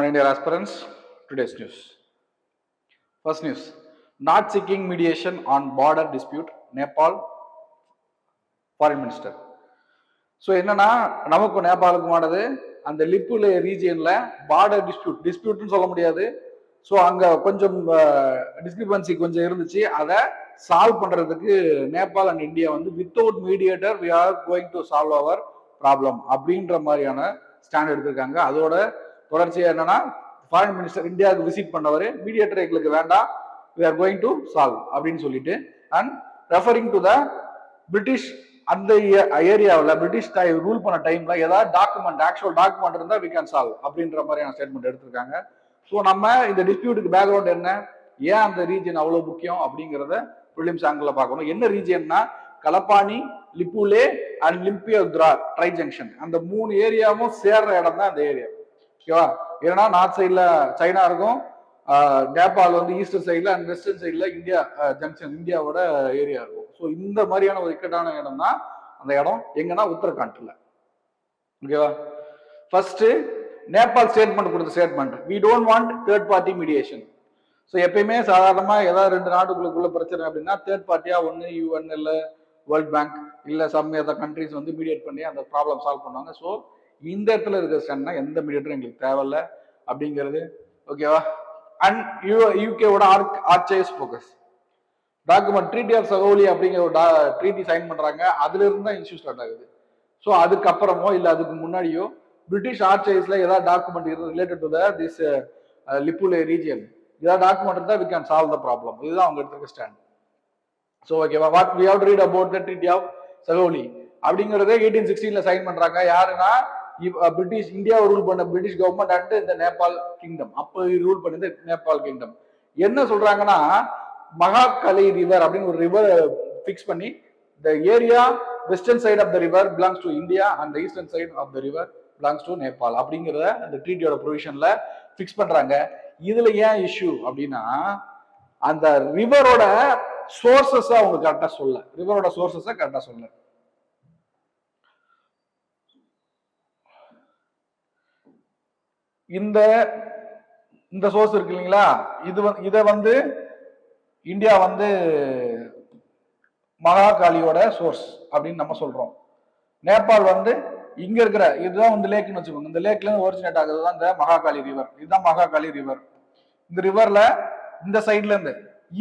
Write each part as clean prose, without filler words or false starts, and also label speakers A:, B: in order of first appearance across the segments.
A: Morning, dear aspirants. Today's news. First news. Not seeking mediation on border dispute, Nepal foreign minister. So என்னன்னா நமக்கும் நேபாளுக்குமானது அந்த லிப்புல ரீஜியன்ல border டிஸ்பியூட்னு சொல்ல முடியாது. So அங்க கொஞ்சம் டிஸ்கிரிபன்சி கொஞ்சம் இருந்துச்சு. அதை சால்வ் பண்றதுக்கு நேபாள் அண்ட் இந்தியா வந்து without mediator we are going to solve our problem அப்படின்ற மாதிரியான ஸ்டாண்ட் எடுத்திருக்காங்க. அதோட தொடர்ச்சியா என்னன்னா ஃபாரின் மினிஸ்டர் இந்தியாவுக்கு விசிட் பண்ணவர் மீடியேட்டர் எங்களுக்கு வேண்டாம், we are going to solve அப்படின்னு சொல்லிட்டு and referring to the British அந்த ஏரியாவில் பிரிட்டிஷ் ரூல் பண்ண டைம்ல ஏதாவது டாக்குமெண்ட் ஆக்சுவல் டாக்குமெண்ட் இருந்தால் வி கேன் சால்வ் அப்படின்ற மாதிரியான ஸ்டேட்மெண்ட் எடுத்திருக்காங்க. ஸோ நம்ம இந்த டிஸ்பியூட்டுக்கு பேக்ரவுண்ட் என்ன, ஏன் அந்த ரீஜன் அவ்வளோ முக்கியம் அப்படிங்கிறத ப்ரிலிம்ஸ் ஆங்கிள் பார்க்கணும். என்ன ரீஜன்னா கலப்பானி, லிப்புலே அண்ட் லிம்பியோத்ரா ட்ரை ஜங்ஷன், அந்த 3 ஏரியாவும் சேர்ற இடம் தான் அந்த ஏரியா. ஓகேவா? ஏன்னா நார்த் சைட்ல சைனா இருக்கும், நேபாள் வந்து ஈஸ்டர்ன் சைட்ல அண்ட் வெஸ்டர்ன் சைட்ல இந்தியா ஜங்ஷன் இந்தியாவோட ஏரியா இருக்கும். ஸோ இந்த மாதிரியான ஒரு இக்கட்டான இடம் தான் அந்த இடம். எங்கன்னா உத்தரகாண்ட்ல. ஓகேவா? ஃபர்ஸ்ட் நேபாள் ஸ்டேட்மெண்ட் கொடுத்த statement, we don't want third party mediation. So எப்பயுமே சாதாரணமா ஏதாவது 2 நாடுகளுக்குள்ள பிரச்சனை அப்படின்னா தேர்ட் பார்ட்டியா ஒன்று யூஎன் இல்லை வேர்ல்ட் பேங்க் இல்லை சம் அதர் கண்ட்ரிஸ் வந்து மீடியேட் பண்ணி அந்த ப்ராப்ளம் சால்வ் பண்ணுவாங்க. ஸோ இந்த இடத்துல இருக்கிற ஸ்டாண்ட்னா எந்த மீடியேட்டரும் எங்களுக்கு தேவையில்லை அப்படிங்கிறது. ஓகேவா? அண்ட் யூகேவோட archives focus document treaty of Sugauli அப்படிங்கிற ஒரு ட்ரீட்டி சைன் பண்றாங்க. அதுல இருந்து தான் இஷ்யூ ஸ்டார்ட் ஆகுது. ஸோ அதுக்கப்புறமோ இல்லை அதுக்கு முன்னாடியோ பிரிட்டிஷ் ஆர்ச்சைஸ்ல ஏதாவது document related to this Lipulekh region ஏதாவது டாக்குமெண்ட் இருந்தால் we can solve the problem. இதுதான் அவங்க எடுத்துருக்க ஸ்டாண்ட். ஸோ ஓகேவா? What we have to read about the treaty of Sugauli அப்படிங்கிறத 1816 சைன் பண்றாங்க. யாருன்னா பிரிட்டிஷ் இந்தியா ரூல் பண்ண பிரிட்டிஷ் கவர்மெண்ட் அண்ட் இந்த நேபாள் கிங்டம், அப்போ ரூல் பண்ணது நேபாள் கிங்டம். என்ன சொல்றாங்கன்னா மகாகலி ரிவர் அப்படின்னு ஒரு ரிவர் பிக்ஸ் பண்ணி the area western side of the river belongs to India and the eastern side of the river belongs to Nepal அப்படிங்கறத அந்த ட்ரீட்டியோட ப்ரொவிஷன்ல பிக்ஸ் பண்றாங்க. இதுல ஏன் இஷ்யூ அப்படின்னா அந்த ரிவரோட சோர்சஸ் அவங்க கரெக்டா சொல்ல, ரிவரோட சோர்சஸ் கரெக்டா சொல்ல. இந்த சோர்ஸ் இருக்கு இல்லைங்களா, இத வந்து இந்தியா வந்து மகாகாலியோட சோர்ஸ் அப்படின்னு நம்ம சொல்றோம். நேபாள் வந்து இங்க இருக்கிற இதுதான் வந்து லேக்னு வச்சுக்கோங்க. இந்த லேக்ல இருந்து ஒரிஜினேட் ஆகுது தான் இந்த மகாகாலி ரிவர். இதுதான் மகாகாலி ரிவர். இந்த ரிவர்ல இந்த சைட்ல இருந்து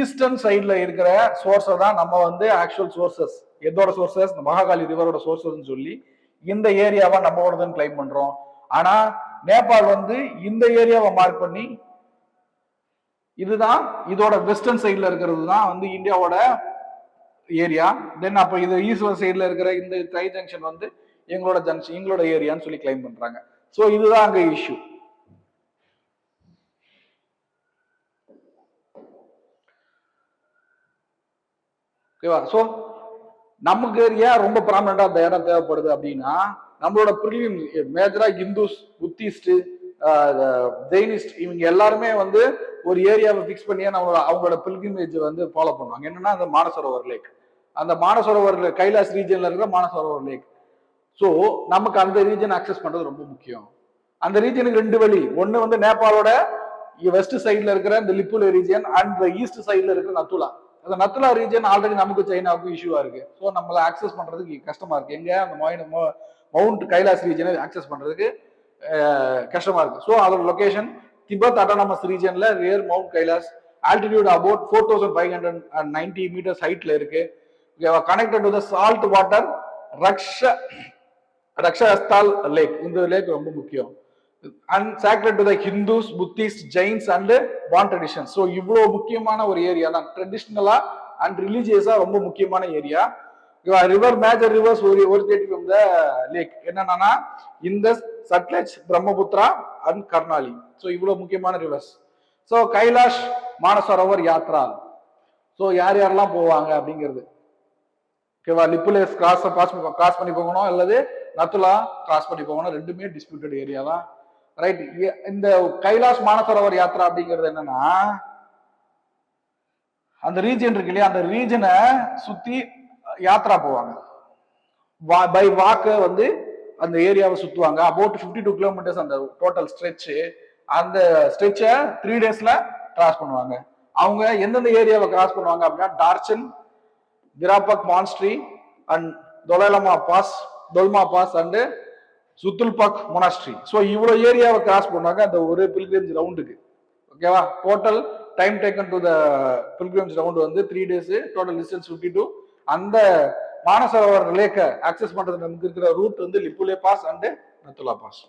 A: ஈஸ்டர்ன் சைட்ல இருக்கிற சோர்ஸை தான் நம்ம வந்து ஆக்சுவல் சோர்சஸ், எதோட சோர்சஸ் மகாகாலி ரிவரோட சோர்சஸ் சொல்லி இந்த ஏரியாவை நம்மளோடதுன்னு கிளைம் பண்றோம். ஆனா நேபாள் வந்து இந்த ஏரியாவை மார்க் பண்ணி இதுதான் இதோட வெஸ்டர்ன் சைட்ல இருக்கிறது தான் வந்து இந்தியாவோட ஏரியா. தென் அப்ப இது ஈஸ்டர்ன் சைட்ல இருக்கிற இந்த ட்ரை ஜங்ஷன் வந்து எங்களோட ஜங்ஷன் எங்களோட ஏரியான்னு சொல்லி கிளைம் பண்றாங்க. சோ இதுதான் அங்க இஷ்யூ. ஓகேவா? சோ நமக்கு ஏன் ரொம்ப ப்ராமினண்டா அந்த இடம் தேவைப்படுது அப்படின்னா நம்மளோட பிரிலிம் மேஜரா இந்துஸ், புத்திஸ்ட், ஜெயினிஸ்ட் இவங்க எல்லாருமே வந்து ஒரு ஏரியாவை பிக்ஸ் பண்ணியே அவங்களோட பில்கிரிமேஜ் வந்து ஃபாலோ பண்ணுவாங்க. என்னன்னா அந்த மானசரோவர் லேக், அந்த மானசரோவர் கைலாஷ் ரீஜன்ல இருக்கிற மானசரோவர் லேக். ஸோ நமக்கு அந்த ரீஜன் அக்சஸ் பண்றது ரொம்ப முக்கியம். அந்த ரீஜனுக்கு 2 வழி, ஒன்னு வந்து நேபாளோட வெஸ்ட் சைட்ல இருக்கிற இந்த லிப்புலே ரீஜன் அண்ட் ஈஸ்ட் சைட்ல இருக்கிற நத்துலா. அந்த நத்துலா ரீஜன் ஆல்ரெடி நமக்கு சைனாவுக்கு இஷ்யூவா இருக்கு. ஸோ நம்மள அக்சஸ் பண்றதுக்கு கஷ்டமா இருக்கு. எங்க அந்த மவுண்ட் கைலாஷ் ரீஜனை அக்சஸ் பண்றதுக்கு கஷ்டமா இருக்கு. ஸோ அதோட லொகேஷன் திபெத் அட்டானமஸ் ரீஜன்ல near mount Kailash, altitude about 4590 metres ஹைட்ல இருக்கு. Connected to the salt water Rakshastal lake. இந்த லேக் ரொம்ப முக்கியம். And sacred to the Hindus, Buddhist, Jains and Bon tradition. So இவ்வளவு முக்கியமான ஒரு ஏரியா தான், ட்ரெடிஷ்னலா அண்ட் ரிலீஜியஸா ரொம்ப முக்கியமான area. River major rivers originating from the lake என்னன்னா இந்த சட்லஜ், பிரம்மபுத்திரா அண்ட் கர்னாலி. ஸோ இவ்வளவு முக்கியமான rivers. So Kailash Mansarovar Yatra. So யார் யாரெல்லாம் போவாங்க அப்படிங்கிறது. ஓகேவா? லிப்புலே கிராஸ் பண்ணி போகணும் அல்லது நத்துலா கிராஸ் பண்ணி போகணும். ரெண்டுமே டிஸ்பியூட்டட் ஏரியா தான். ரைட். இந்த கைலாஷ் மானசரோவர் யாத்ரா அப்படிங்கிறது என்னன்னா அந்த ரீஜன் இருக்கு இல்லையா, அந்த ரீஜனை சுத்தி யாத்ரா போவாங்க. பை வாக்கு வந்து அந்த ஏரியாவை சுத்துவாங்க. அபவுட் 52 கிலோமீட்டர்ஸ் அந்த டோட்டல் ஸ்ட்ரெச். அந்த ஸ்ட்ரெச்சை 3 daysல கிராஸ் பண்ணுவாங்க. அவங்க எந்தெந்த ஏரியாவை கிராஸ் பண்ணுவாங்க அப்படின்னா Darchen, Dirapuk monastery and Dolma pass and Zuthulpuk monastery. So இவ்வளவு ஏரியாவை கிராஸ் பண்ணுவாங்க அந்த ஒரு பில்கிரிம்ஸ் ரவுண்டுக்கு. ஓகேவா? Total time taken to the pilgrims round வந்து 3 days, டோட்டல் டிஸ்டன்ஸ் 52. அந்த மானசரோவர் லேக்கை ஆக்சஸ் பண்றது நமக்கு இருக்கிற ரூட் வந்து Lipulekh pass and Nathula pass.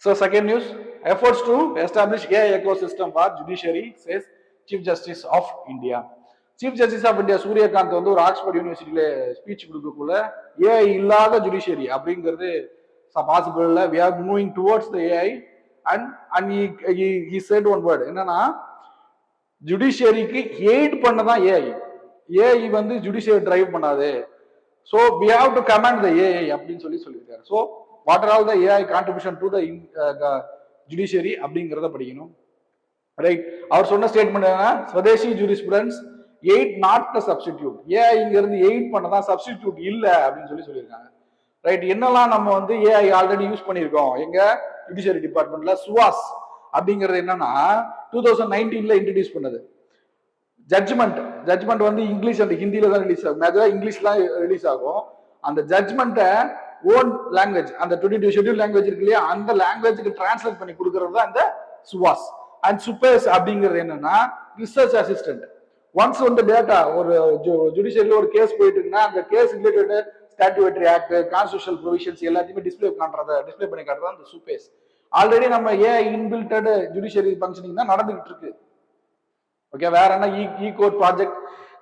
A: So second news, efforts to establish AI ecosystem for judiciary, says Chief Justice of India. Chief Justice of India Surya Kant வந்து ஒரு Oxford யூனிவர்சிட்டியில speech கொடுக்கக்குள்ள ஏஐ இல்லாத ஜுடிஷியரி அப்படிங்கிறது பாசிபிள் இல்ல. we are moving towards the AI and he said one word, என்னன்னா ஜுடிஷியரிக்கு eight பண்ணதான் AI வந்து ஜுடிஷியரி டிரைவ் பண்ணாது. so we have to command the AI அப்படின்னு சொல்லியிருக்காரு. so what are all the AI contribution to the judiciary அப்படிங்கிறத படிக்கணும். Right? அவர் சொன்ன statement என்னன்னா Swadeshi jurisprudence aid not the substitute. AI இங்க இருந்து எய்ட் பண்ணதான் சப்ஸ்டிடியூட் இல்ல அப்படின்னு சொல்லியிருக்காங்க. ரைட்? என்னெல்லாம் நம்ம வந்து ஏஐ ஆல்ரெடி யூஸ் பண்ணியிருக்கோம் எங்க ஜுடிஷியரி டிபார்ட்மெண்ட்ல. சுவாஸ் அப்படிங்கிறது என்னன்னா 2019 இன்ட்ரடியூஸ் பண்ணது. ஜட்ஜ்மெண்ட் வந்து இங்கிலீஷ் அண்ட் ஹிந்தியில தான் ரிலீஸ் ஆகும். மேஜரா இங்கிலீஷ்லாம் ரிலீஸ் ஆகும். அந்த ஜட்ஜ்மெண்ட்டை ஓன் லாங்குவேஜ், அந்த 22 ஷெட்யூல் லாங்குவேஜ் இருக்கு இல்லையா, அந்த லாங்குவேஜுக்கு டிரான்ஸ்லேட் பண்ணி கொடுக்கறது தான் இந்த சுவாஸ். அண்ட் சுப்பேஸ் அப்படிங்கிறது என்னன்னா ரிசர்ச் அசிஸ்டன்ட். ஒன்ஸ் வந்து டேட்டா ஒரு ஜுடிஷியரியில் ஒரு கேஸ் போயிட்டு இருக்குன்னா அந்த case related statutory act, constitutional provisions எல்லாத்தையுமே டிஸ்பிளே பண்ணி காட்டுறது அந்த சுப்பேஸ். ஆல்ரெடி நம்ம ஏஐ இன்பில்டட் ஜுடிஷியரி ஃபங்க்ஷனிங் தான் நடந்துகிட்டு இருக்கு. ஓகே? வேற என்ன e court project,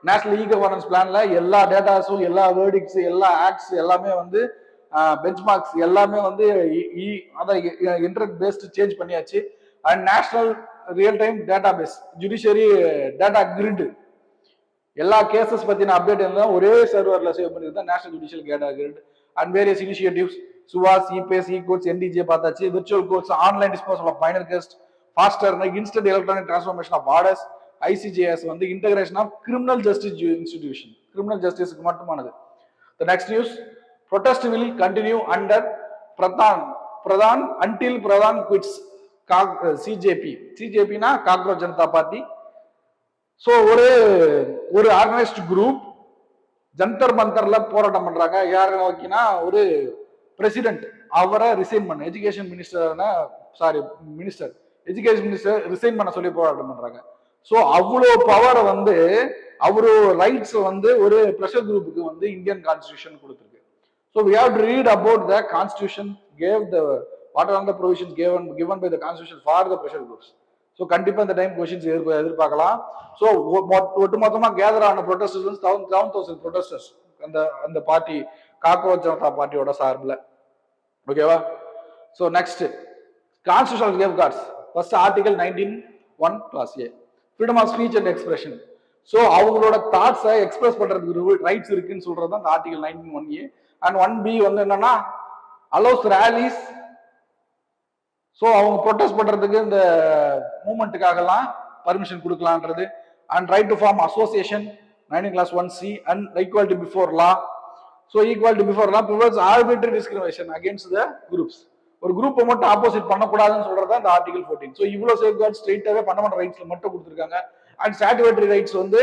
A: national e governance பிளான்ல எல்லா டேட்டாஸும், எல்லா வேர்டிக்ஸ், எல்லா ஆக்ட்ஸ் எல்லாமே வந்து பெஞ்ச்மார்க்ஸ் எல்லாமே வந்து இன்டர்நெட் பேஸ்ட் சேஞ்ச் பண்ணியாச்சு. And national real time data base, judiciary data grid, எல்லா கேசஸ் பத்தின அப்டேட் எல்லாம் ஒரே சர்வர்ல சேவ் பண்ணிருந்தா national judicial data grid. And various initiatives, SUVAS, epays, e courts, NJDG பார்த்தாச்சு, virtual courts, online disposal of minor case, faster instant electronic transformation of orders, ICJS வந்து integration of criminal justice institution, criminal ஜஸ்டிஸ்க்கு மட்டுமானது. The next news, protest will continue under Pradhan until Pradhan quits CJP. CJP na Cockroach Janata Party. So ஒரு organised group Jantar மந்தர்ல போராட்டம் பண்றாங்க. யாரு நோக்கினா ஒரு president அவரை resign பண்ண, எஜுகேஷன் மினிஸ்டர் ரிசைன் பண்ண சொல்லி போராட்டம் பண்றாங்க. ஸோ அவ்வளோ பவரை வந்து அவரு ரைட்ஸ் வந்து ஒரு ப்ரெஷர் குரூப்புக்கு வந்து இந்தியன் கான்ஸ்டிடியூஷன் கொடுத்துருக்கு. So we have to read about the constitution gave the what are the provisions given by the constitution for the pressure groups. So கண்டிப்பா இந்த டைம் கொஸ்டின்ஸ் எதிர்பார்க்கலாம். ஸோ ஒட்டுமொத்தமா கேதர் ஆன ப்ரொட்டஸ்டர்ஸ் 7,000 ப்ரொட்டஸ்டர்ஸ் அந்த party cockroach Janata பார்ட்டியோட சார்பில். ஓகேவா? So next, constitutional safeguards. First article 19(1)(a) freedom of speech and expression. So அவங்களோட தாட்ஸை எக்ஸ்பிரஸ் பண்றதுக்கு ரைட்ஸ் இருக்குன்னு சொல்றது தான் ஆர்டிகல் 19(1)(a). அண்ட் 1B வந்து என்னன்னா அலோஸ் ரேலிஸ். ஸோ அவங்க ப்ரொட்டஸ்ட் பண்றதுக்கு இந்த மூவ்மெண்ட்டுக்காகலாம் பர்மிஷன் கொடுக்கலான்றது. And right to form association 19(1)(c) and equality before law. So equality before law prevents arbitrary discrimination against the groups. ஒரு குரூப்பை மட்டும் ஆப்போசிட் பண்ணக்கூடாதுன்னு சொல்றது அந்த ஆர்டிகல் 14. ஸோ இவ்வளவு சேஃப்கார்ட் ஸ்ட்ரெயிட்டாவே ஃபண்டமெண்டல் ரைட்ஸ்ல மட்டும் கொடுத்துருக்காங்க. அண்ட் ஸ்டாட்யூட்டரி ரைட்ஸ் வந்து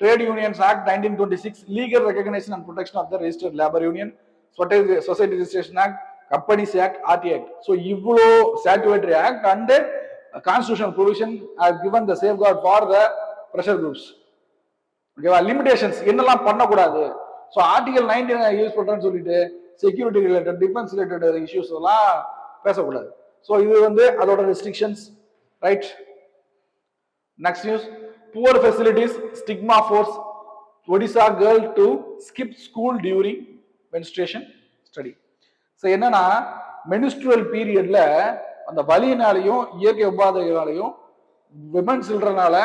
A: trade unions act 1926, legal recognition and protection of the registered labour union, society registration act, companies act, RTI act. So இவ்வளோ statutory act and constitutional provision have given the safeguard for the pressure groups. ஓகேவா? Limitations என்னெல்லாம் பண்ணக்கூடாது. So article 19 use பண்றேன்னு சொல்லிட்டு security related, defence related issues எல்லாம் பேசக்கூடாது. So இது வந்து அதோட restrictions. Right? Next news, poor facilities stigma force Odisha girl to skip school during menstruation study. So என்னன்னா மெனிஸ்ட்ரல் பீரியட்ல அந்த வலியினாலையும் இயற்கை உபாதைகளாலையும் விமன் சில்ட்ரனால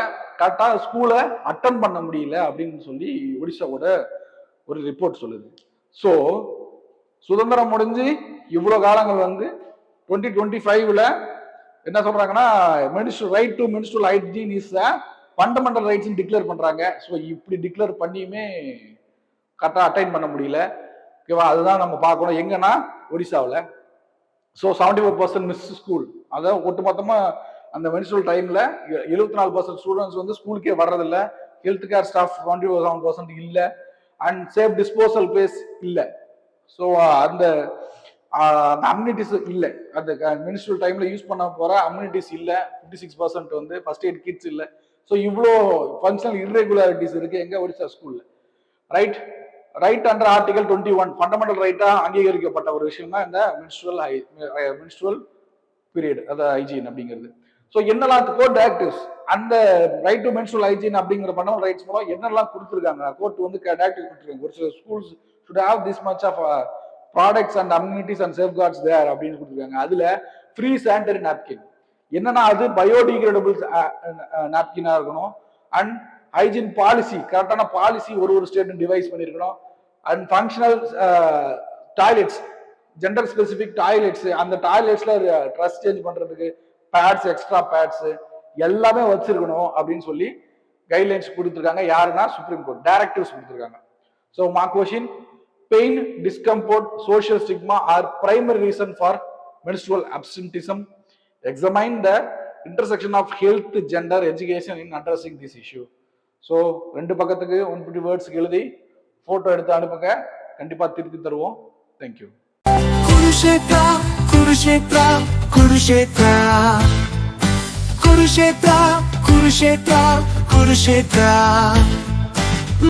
A: கரெக்டா ஸ்கூலை அட்டன் பண்ண முடியல அப்படின்னு சொல்லி ஒடிசாவோட ஒரு ரிப்போர்ட் சொல்லுது. ஸோ சுதந்திரம் முடிஞ்சு இவ்வளவு காலங்கள் வந்து 2025ல என்ன சொல்றாங்கன்னா right to menstrual hygiene is fundamental rights declare பண்றாங்க. ஸோ இப்படி டிக்ளேர் பண்ணியுமே கரெக்டாக அட்டைன் பண்ண முடியல. ஓகேவா? அதுதான் நம்ம பார்க்கணும். எங்கன்னா ஒடிசாவில். So 74% miss school. அதாவது ஒட்டுமொத்தமா அந்த மென்ஸ்ட்ரல் டைம்ல 74% ஸ்டூடெண்ட்ஸ் வந்து ஸ்கூலுக்கே வர்றதில்ல. ஹெல்த் கேர் ஸ்டாஃப் 27% இல்ல. அண்ட் சேஃப் டிஸ்போசல் பிளேஸ் இல்ல. ஸோ அந்த அம்யூனிட்டிஸ் இல்லை. அந்த மென்ஸ்ட்ரல் டைம்ல யூஸ் பண்ண போற அம்யூனிட்டிஸ் இல்ல. 56% வந்து ஃபர்ஸ்ட் எய்ட் கிட்ஸ் இல்ல. ஸோ இவ்வளோ ஃபங்க்ஷனல் இர்ரெகுலாரிட்டிஸ் இருக்கு எங்க ஒடிசா ஸ்கூல்ல. Right right under article 21 fundamental ரைட்டா அங்கீகரிக்கப்பட்ட ஒரு விஷயம் தான் இந்த மென்ஸ்ட்ரல் பீரியட், அதாவது ஹைஜீன் அப்படிங்கிறது. ஸோ என்னெல்லாம் கோர்ட் டைரக்டிவ்ஸ் அந்த ரைட் டு மென்ஸ்ட்ரல் ஹைஜீன் அப்படிங்கிற ஃபண்டமெண்டல் ரைட்ஸ் மூலம் என்னெல்லாம் கொடுத்துருக்காங்க கோர்ட் வந்து டைரக்டிவ் கொடுத்துருக்காங்க. ஒரு சில schools should have this much of products and amenities and safeguards there அப்படின்னு கொடுத்துருக்காங்க. அதுல ஃப்ரீ சானிட்டரி நாப்கின் என்னன்னா அது பயோடிகிரேடபிள் நாப்கினா இருக்கணும். அண்ட் ஹைஜீன் பாலிசி கரெக்டான பாலிசி ஒரு ஸ்டேட் டிவைஸ் பண்ணிருக்கணும். And functional toilets gender specific toilets அந்த டாய்லெட்ஸ்ல ட்ரெஸ் சேஞ்ச் பண்றதுக்கு பேட்ஸ் எக்ஸ்ட்ரா பேட்ஸ் எல்லாமே வச்சிருக்கணும் அப்படின்னு சொல்லி கைட்லைன்ஸ் கொடுத்துருக்காங்க. யாருன்னா சுப்ரீம் கோர்ட் டைரக்டிவ்ஸ் கொடுத்துருக்காங்க. ஸோ மா question pain, discomfort, social stigma are primary reason for menstrual absenteeism. Examine the intersection of health, gender, education in addressing this issue. So ரெண்டு பக்கத்துக்கு 150 words எழுதி போட்டோ எடுத்து அனுப்புங்க, கண்டிப்பா திருப்பி தருவோம். Thank you. Kurukshetra, Kurukshetra, Kurukshetra, Kurukshetra, Kurukshetra, Kurukshetra.